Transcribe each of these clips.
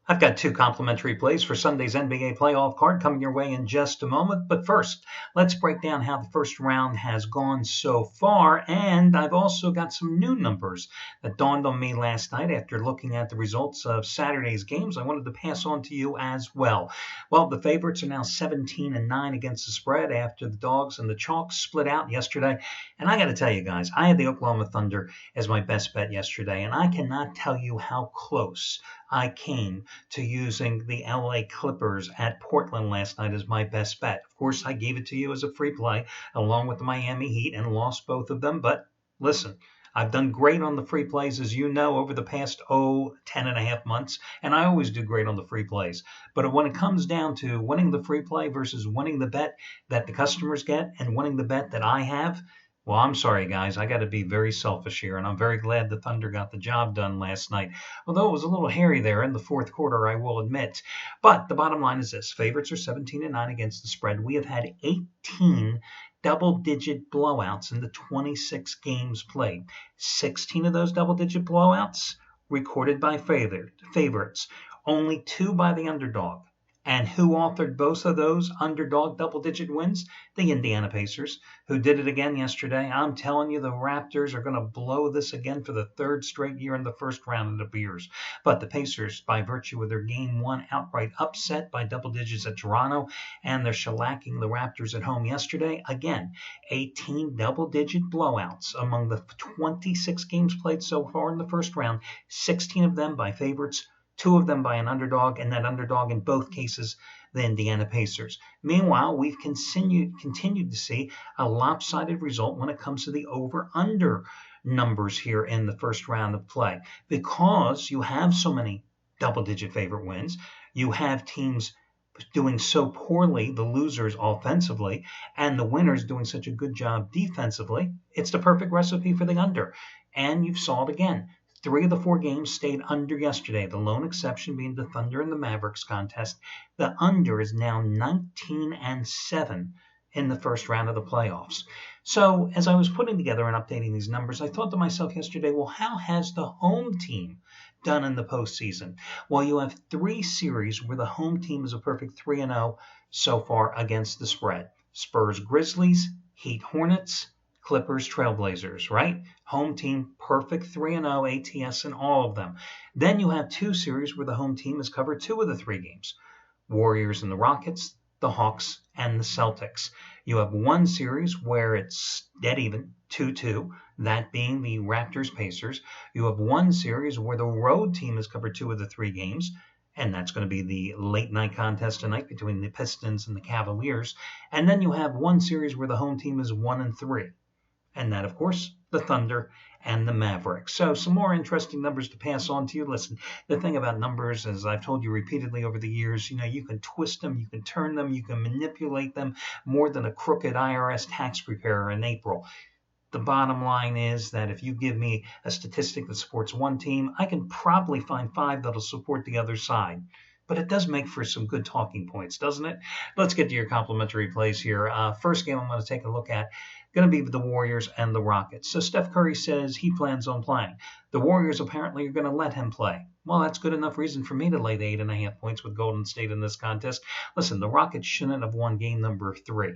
I've got two complimentary plays for Sunday's NBA playoff card coming your way in just a moment. But first, let's break down how the first round has gone so far. And I've also got some new numbers that dawned on me last night after looking at the results of Saturday's games. I wanted to pass on to you as well. Well, the favorites are now 17-9 against the spread after the Dogs and the Chalk split out yesterday. And I got to tell you guys, I had the Oklahoma Thunder as my best bet yesterday. And I cannot tell you how close I came to using the LA Clippers at Portland last night as my best bet. Of course, I gave it to you as a free play along with the Miami Heat and lost both of them. But listen, I've done great on the free plays, as you know, over the past, 10 and a half months, and I always do great on the free plays. But when it comes down to winning the free play versus winning the bet that the customers get and winning the bet that I have, well, I'm sorry, guys. I got to be very selfish here, and I'm very glad the Thunder got the job done last night. Although it was a little hairy there in the fourth quarter, I will admit. But the bottom line is this. Favorites are 17-9 against the spread. We have had 18 double-digit blowouts in the 26 games played. 16 of those double-digit blowouts recorded by favorites. Only 2 by the underdog. And who authored both of those underdog double-digit wins? The Indiana Pacers, who did it again yesterday. I'm telling you, the Raptors are going to blow this again for the third straight year in the first round, it appears. But the Pacers, by virtue of their Game 1 outright upset by double digits at Toronto, and they're shellacking the Raptors at home yesterday, again, 18 double-digit blowouts among the 26 games played so far in the first round, 16 of them by favorites, 2 of them by an underdog, and that underdog in both cases, the Indiana Pacers. Meanwhile, we've continued to see a lopsided result when it comes to the over-under numbers here in the first round of play. Because you have so many double-digit favorite wins, you have teams doing so poorly, the losers offensively, and the winners doing such a good job defensively, it's the perfect recipe for the under. And you saw it again. 3 of the 4 games stayed under yesterday, the lone exception being the Thunder and the Mavericks contest. The under is now 19-7 in the first round of the playoffs. So as I was putting together and updating these numbers, I thought to myself yesterday, well, how has the home team done in the postseason? Well, you have 3 series where the home team is a perfect 3-0 so far against the spread. Spurs Grizzlies, Heat Hornets, Clippers, Trailblazers, right? Home team, perfect 3-0 ATS in all of them. Then you have 2 series where the home team has covered 2 of the 3 games. Warriors and the Rockets, the Hawks, and the Celtics. You have 1 series where it's dead even, 2-2, that being the Raptors-Pacers. You have 1 series where the road team has covered 2 of the 3 games, and that's going to be the late night contest tonight between the Pistons and the Cavaliers. And then you have 1 series where the home team is 1-3. And that, of course, the Thunder and the Mavericks. So some more interesting numbers to pass on to you. Listen, the thing about numbers, as I've told you repeatedly over the years, you can twist them, you can turn them, you can manipulate them more than a crooked IRS tax preparer in April. The bottom line is that if you give me a statistic that supports one team, I can probably find 5 that'll support the other side. But it does make for some good talking points, doesn't it? Let's get to your complimentary plays here. First game I'm going to take a look at, going to be the Warriors and the Rockets. So Steph Curry says he plans on playing. The Warriors apparently are going to let him play. Well, that's good enough reason for me to lay the 8.5 points with Golden State in this contest. Listen, the Rockets shouldn't have won game number 3.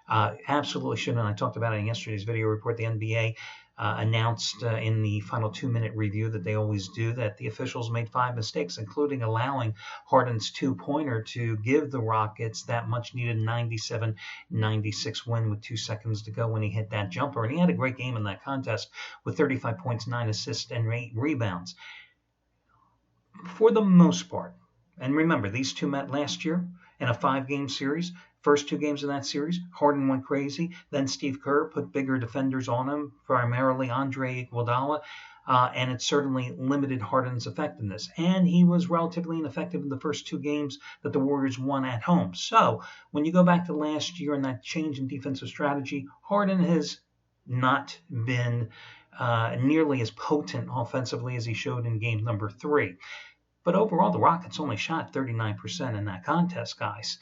Absolutely shouldn't. I talked about it in yesterday's video report. The NBA announced in the final 2-minute review that they always do that the officials made 5 mistakes, including allowing Harden's 2-pointer to give the Rockets that much-needed 97-96 win with 2 seconds to go when he hit that jumper. And he had a great game in that contest with 35 points, 9 assists, and 8 rebounds. For the most part, and remember, these 2 met last year in a 5-game series. First 2 games in that series, Harden went crazy. Then Steve Kerr put bigger defenders on him, primarily Andre Iguodala, and it certainly limited Harden's effectiveness. And he was relatively ineffective in the first 2 games that the Warriors won at home. So when you go back to last year and that change in defensive strategy, Harden has not been nearly as potent offensively as he showed in game number 3. But overall, the Rockets only shot 39% in that contest, guys.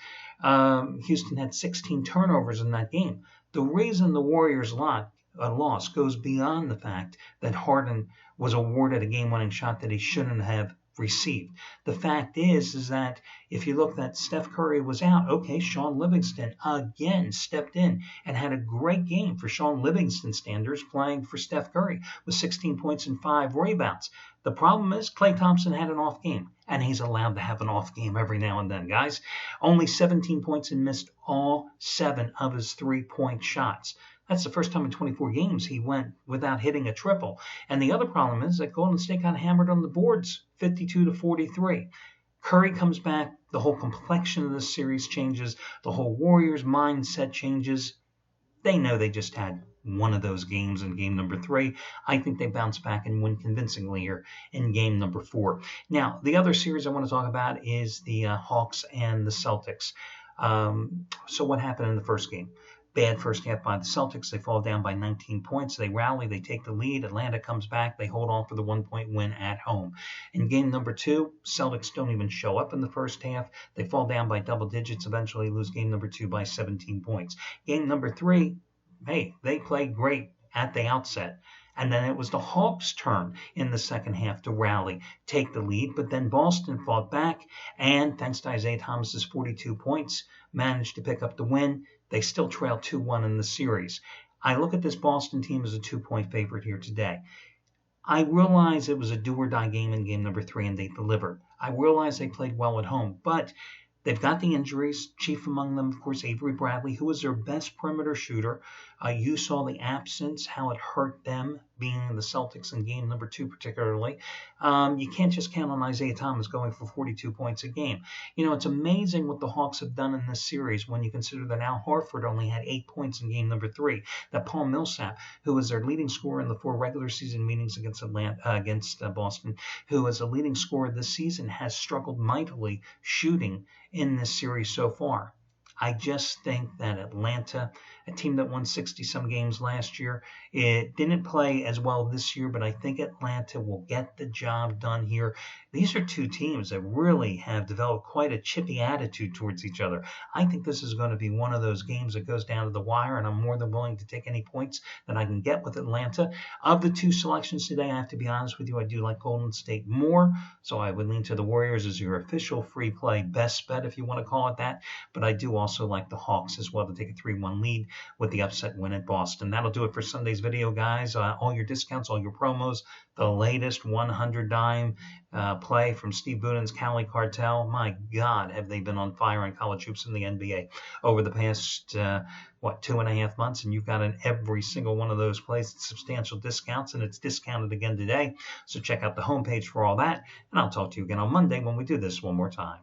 Houston had 16 turnovers in that game. The reason the Warriors loss goes beyond the fact that Harden was awarded a game-winning shot that he shouldn't have received. The fact is that if you look that Steph Curry was out, okay, Sean Livingston again stepped in and had a great game for Sean Livingston standards, playing for Steph Curry with 16 points and 5 rebounds. The problem is Klay Thompson had an off game, and he's allowed to have an off game every now and then, guys. Only 17 points and missed all 7 of his 3-point shots. That's the first time in 24 games he went without hitting a triple. And the other problem is that Golden State got hammered on the boards, 52-43. Curry comes back, the whole complexion of this series changes, the whole Warriors mindset changes. They know they just had one of those games in game number 3. I think they bounce back and win convincingly here in game number 4. Now, the other series I want to talk about is the Hawks and the Celtics. So what happened in the first game? Bad first half by the Celtics. They fall down by 19 points. They rally. They take the lead. Atlanta comes back. They hold on for the 1-point win at home. In game number 2, Celtics don't even show up in the first half. They fall down by double digits. Eventually lose game number 2 by 17 points. Game number 3, hey, they played great at the outset. And then it was the Hawks' turn in the second half to rally, take the lead. But then Boston fought back, and thanks to Isaiah Thomas's 42 points, managed to pick up the win. They still trail 2-1 in the series. I look at this Boston team as a 2-point favorite here today. I realize it was a do-or-die game in game number 3, and they delivered. I realize they played well at home, but they've got the injuries, chief among them, of course, Avery Bradley, who was their best perimeter shooter. You saw the absence, how it hurt them, being the Celtics in game number 2 particularly. You can't just count on Isaiah Thomas going for 42 points a game. You know, it's amazing what the Hawks have done in this series when you consider that Al Horford only had 8 points in game number 3. That Paul Millsap, who was their leading scorer in the 4 regular season meetings against Boston, who is a leading scorer this season, has struggled mightily shooting in this series so far. I just think that Atlanta, a team that won 60-some games last year, it didn't play as well this year, but I think Atlanta will get the job done here. These are two teams that really have developed quite a chippy attitude towards each other. I think this is going to be one of those games that goes down to the wire, and I'm more than willing to take any points that I can get with Atlanta. Of the 2 selections today, I have to be honest with you, I do like Golden State more, so I would lean to the Warriors as your official free play best bet, if you want to call it that, but I do also like the Hawks as well to take a 3-1 lead with the upset win at Boston. That'll do it for Sunday's video, guys. All your discounts, all your promos, the latest 100-dime play from Steve Buden's Cali Cartel. My God, have they been on fire in college hoops in the NBA over the past, 2.5 months? And you've got in every single one of those plays substantial discounts, and it's discounted again today. So check out the homepage for all that, and I'll talk to you again on Monday when we do this one more time.